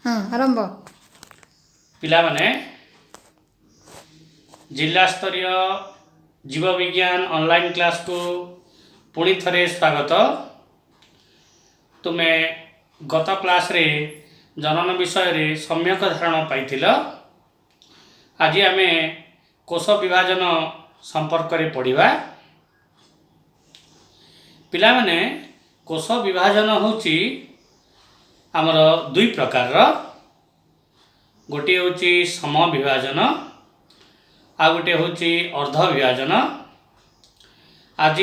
हाँ आरंभ पिला माने जिला स्तरीय जीव विज्ञान ऑनलाइन क्लास को पुणी थरे स्वागत। तुमे गत क्लास रे जनन विषय रे सम्यक धारणा पाइथिल। आज आमे कोश विभाजन संपर्क रे पढ़िबा। पिला माने कोश विभाजन होची आमर दुई प्रकार रो। गोटे होची सम विभाजन आ गोटे होची अर्ध विभाजन। आज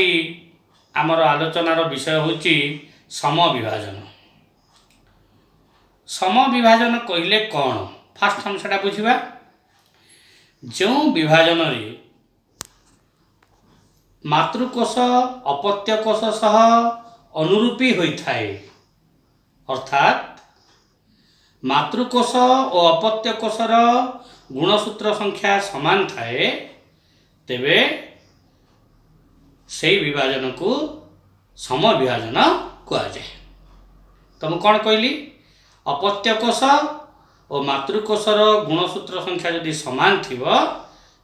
आमर आलोचनार विषय होची सम विभाजन। सम विभाजन कहिले कौन फास्ट हम सेटा बुझिबा। जो विभाजन रे मातृकोश अपत्य कोश सह अनुरूपी होइथाए, अर्थात मातृकोश और अपत्य कोशर गुणसूत्र संख्या समान थाए, तेबे से विभाजन को सम विभाजन कहा जाए। तो मैं कौन कहली, अपत्य कोश और मातृकोशर गुणसूत्र संख्या यदि समान थिबो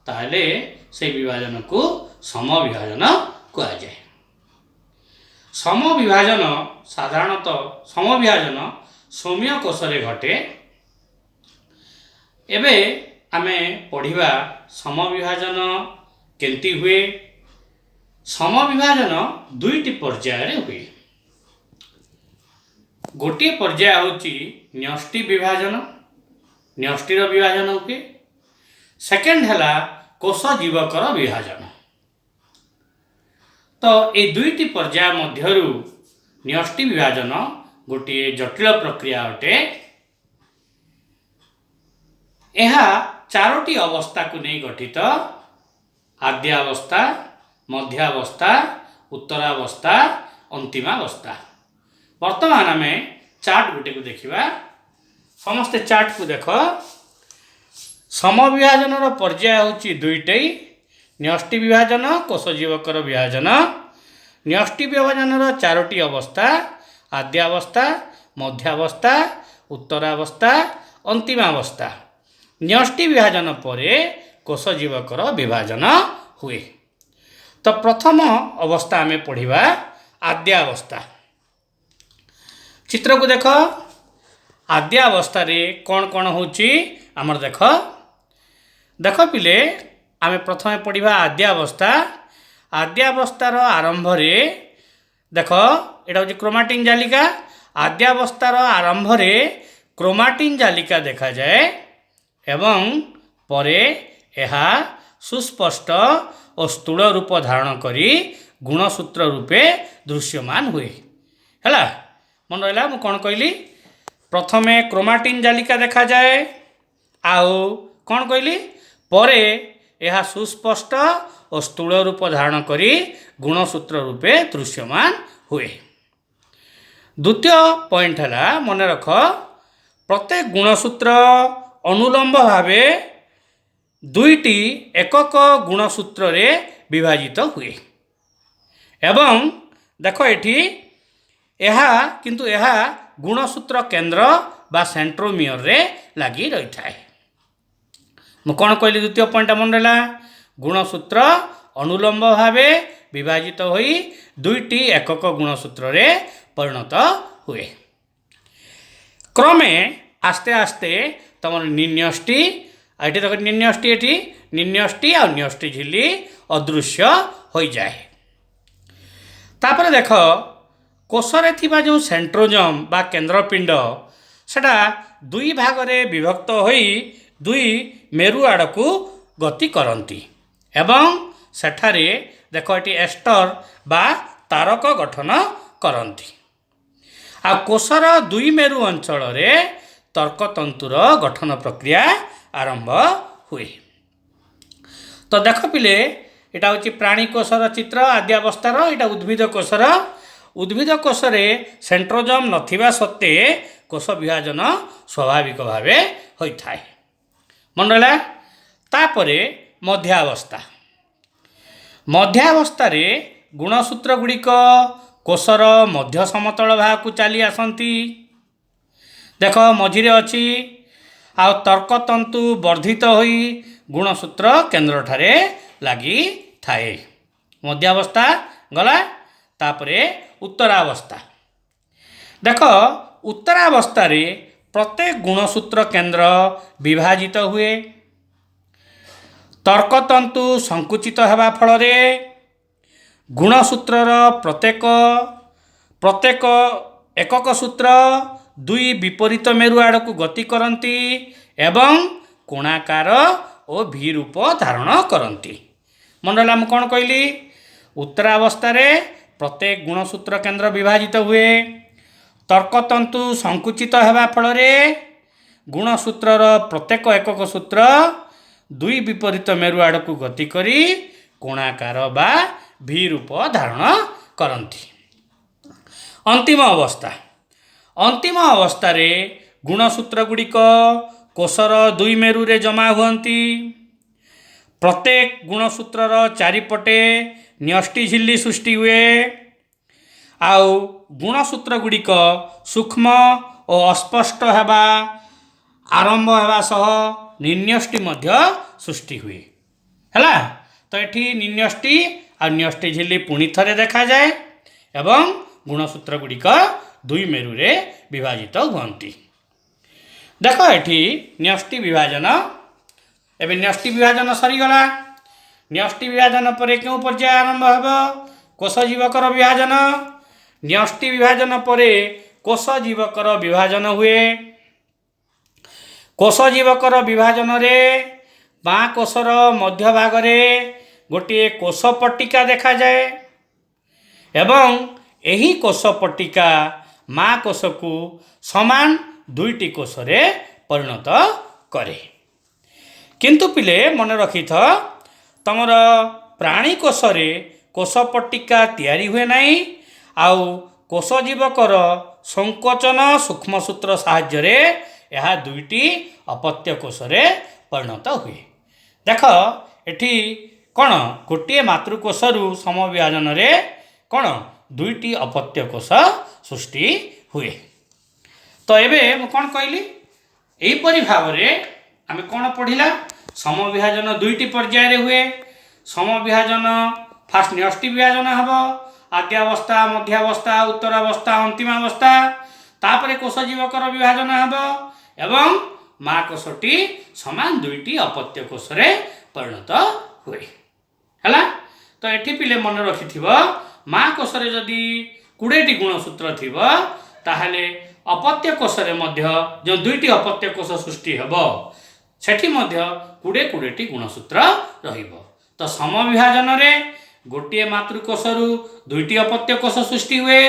ताहले से विभाजन को सम विभाजन कहा जाए। सम विभाजन साधारणतः सम विभाजन सौम्य कोशरे घटे। एबे आमे पढ़िबा सम विभाजन केंती हुए। सम विभाजन दुईटी पर्याय रे हुए। गोटे पर्याय होची न्यष्टि विभाजन, न्यष्टिर विभाजन हुए। सेकेंड हैला कोश जीवकर विभाजन। तो ये दुईटी पर्याय मध्यरु न्यष्टि विभाजन गोटे जटिल प्रक्रिया अटे। यह चारोटी अवस्था को नहीं गठित, आद्यावस्था, मध्यावस्था, उत्तरावस्था, अंतिमावस्था। वर्तमान आम चार्ट गोटे को देखा। समस्ते चार्ट को देख। सम विभाजन पर्याय होची दुईटे, न्यष्टि विभाजन, कोश जीवकर विभाजन। न्यष्टि विभाजन चारोटी अवस्था, आद्यावस्था, मध्यावस्था, उत्तरावस्था, अंतिमावस्था। न्यष्टि विभाजन परे कोश जीवकर विभाजन हुए। तो प्रथम अवस्था आमे पढ़िबा आद्यावस्था। चित्र को देख। आद्यावस्था रे कौन कौन होची आमर देख। देख पिले आमे प्रथमे पढ़िबा आद्यावस्था। आद्यावस्थार आरंभ रे देख एटा होची क्रोमाटिन जालिका। आद्यावस्थार आरंभ रे क्रोमाटिन जालिका देखा जाए एवं परे एहा सुस्पष्ट और स्थूल रूप धारण करी गुणसूत्र रूपे दृश्यमान हुए। हैला मन रहा मु कौन कहली, प्रथमे क्रोमाटिन जालिका देखा जाए, आउ कौन कहली परे यह सुस्पष्ट और स्थूल रूप धारण करी गुणसूत्र रूपे दृश्यमान हुए। द्वितीय पॉइंट है मन रख, प्रत्येक गुणसूत्र अनुलंब भावे दुईटी एकक गुणसूत्र रे विभाजित हुए। एवं देख एठी यह किंतु यह गुणसूत्र केंद्र बा सेंट्रोमियर रे लगी रही थाए। मु कौन कहली द्वितीय पॉइंट मन रहा, गुणसूत्र अनुलंब भावे विभाजित होई दुईटी एकक गुणसूत्र रे परिणत हुए। क्रमे आस्ते आस्ते तुम निन्यष्टि ये देख, निन्यष्टि एठी निन्यष्टि और न्यष्टि झिल्ली अदृश्य हो जाए। तापर देख कोशरे थिबा जो सेंट्रोजम बा केंद्रपिंड सेटा दुई भाग रे विभक्त होई दुई मेरु आड़ को गति करती एवं सेठारे देख ये एस्टर बा तारक गठन करती। आ कोशर दुई मेरु अंचल रे तर्कतंतुर गठन प्रक्रिया आरंभ हुए। तो देख पिले एटा होची प्राणी कोशर चित्र आद्यावस्थार। एटा उद्भिद कोशर। उद्भिद कोशरे सेंट्रोजम नथिबा सत्ते कोश विभाजन स्वाभाविक भावे होइथाए। मन रहा। तापरे मध्यावस्था। मध्यावस्था रे गुणसूत्र गुड़िक कोशर मध्य समतल भाग को चली आसती। देख मझिरे अच्छी आ तर्कतंतु वर्धित होई गुणसूत्र केन्द्र ठारे लगी थाए। मध्यावस्था गला तापरे उत्तरावस्था। देख उत्तरावस्था रे प्रत्येक गुणसूत्र केन्द्र विभाजित हुए। तर्कतंतु संकुचित हेबा फଳରେ गुणसूत्रर प्रत्येक प्रत्येक एकक सूत्र दुई विपरीत मेरु आड़क गति करती एवं कोणाकार और भी रूप धारण करती। मंडल आम कौन कहली उत्तरावस्था रे प्रत्येक गुणसूत्र केन्द्र विभाजित हुए। तर्कतंतु संकुचित हेबा फଳରେ गुणसूत्रर प्रत्येक एकक सूत्र दुई विपरीत मेरु आड़क गति करी कोणाकार बा भी रूप धारण करती। अंतिम अवस्था। अंतिम अवस्था रे गुणसूत्र गुड़िक कोशर दुई मेरु रे जमा हुअंती। प्रत्येक गुणसूत्रर चारिपटे न्यष्टि झिल्ली सृष्टि हुए। आउ गुणसूत्र गुड़िक सूक्ष्म और अस्पष्ट हेबा आरंभ हेबा सह निन्यष्टि मध्य सृष्टि हुए हैला। तो एठी निन्यष्टि और न्यष्टि झिल्ली पुणी थरे देखा जाए एवं गुणसूत्र गुड़िक दुई मेरु रे विभाजित हुअंती। देख एठी न्यष्टि विभाजन एवं न्यष्टि विभाजन सरीगला। न्यष्टि विभाजन पर क्यों पर्याय आरंभ हेब कोश जीवकर विभाजन। न्यष्टि विभाजन पर कोश जीवकर विभाजन हुए। कोश जीवकर विभाजन रे बाँ कोशर मध्य भाग रे गोटे कोश पट्टिका देखा जाए एवं एही कोश पट्टिका माँ कोश को समान दुईटी कोश रे परिणत करे। किंतु पिले मन रखी थ तमर प्राणी कोश रे कोश पट्टिका तैयारी हुए नहीं। आउ कोश जीवकर संकोचन सूक्ष्मसूत्र साहाय्य रे यह दुईटी अपत्य कोश रे परिणत हुए। देख एठी कौन गोटे मातृकोश रु समविभाजन रे कौन दुईटी अपत्य कोश सृष्टि हुए। तो एबे मु कौन कहली एहीपरि भाव रे आमे कौन पढ़िला समविभाजन दुईटी पर्याय रे हुए। समविभाजन फास्ट न्यष्टि विभाजन हब आद्यावस्था मध्यावस्था उत्तरावस्था अंतिमावस्था तापरे कोश जीवकर विभाजन हब एवं माँ कोशटी समान दुईटी अपत्य कोश रे परिणत हुए हैला। तो एठी पिले मन रखिथिबो माँ कोश रे जदि 20टी गुणसूत्र थिबो ताहाले अपत्य कोश रे मध्य जो दुईटी अपत्य कोश सृष्टि हेबो सेठी मध्य 20टी गुणसूत्र रहिबो। तो समविभाजन रे गोटे मातृकोश रु दुईटी अपत्य कोश सृष्टि हुए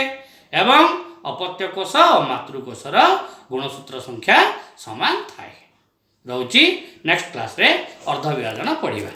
एवं अपत्य कोश और मातृकोशर गुणसूत्र संख्या समान थाए। रोची नेक्स्ट क्लास रे अर्ध विभाजन पढ़िबा।